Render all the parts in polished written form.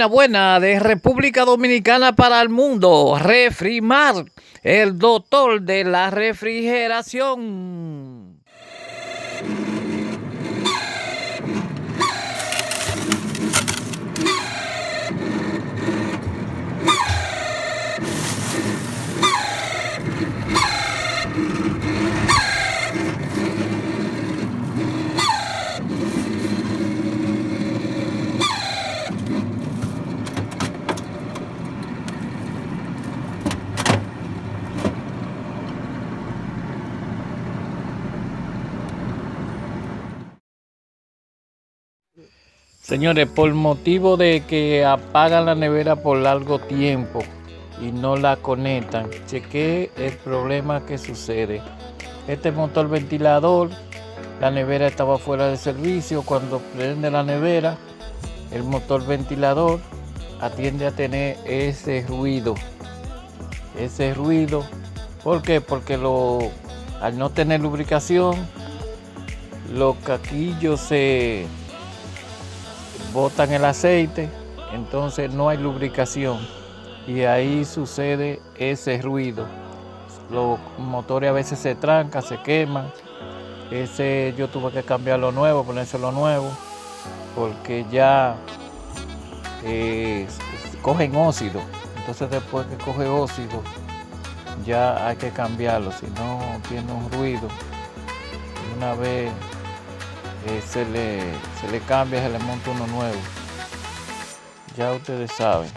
Buena, de República Dominicana para el mundo. Refrimar, el doctor de la refrigeración. Señores, por motivo de que apagan la nevera por largo tiempo y no la conectan, chequé el problema que sucede. Este motor ventilador, la nevera estaba fuera de servicio. Cuando prende la nevera, el motor ventilador atiende a tener ese ruido. ¿Por qué? Porque al no tener lubricación, los caquillos se botan el aceite, entonces no hay lubricación y ahí sucede ese ruido. Los motores a veces se trancan, se queman. Yo tuve que cambiarlo nuevo, ponérselo nuevo, porque ya cogen óxido. Entonces después que coge óxido ya hay que cambiarlo, si no tiene un ruido. Una vez se le cambia, se le monta uno nuevo. Ya ustedes saben.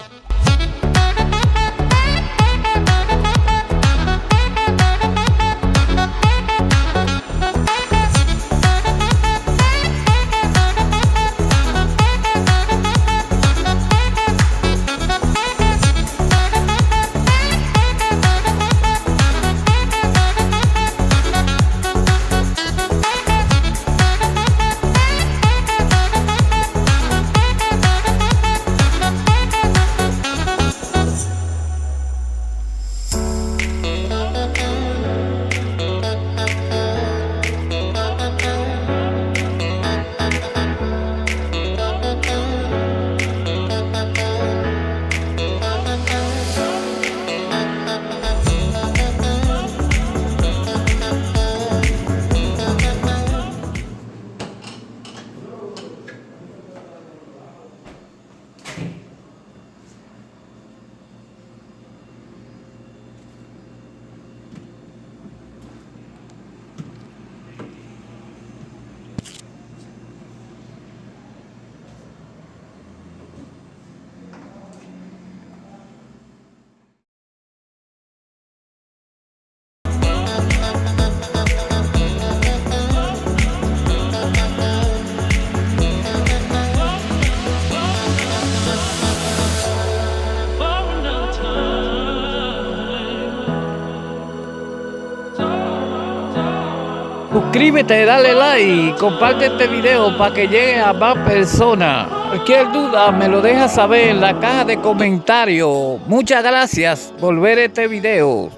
Suscríbete, dale like, comparte este video para que llegue a más personas. Cualquier duda me lo deja saber en la caja de comentarios. Muchas gracias por ver este video.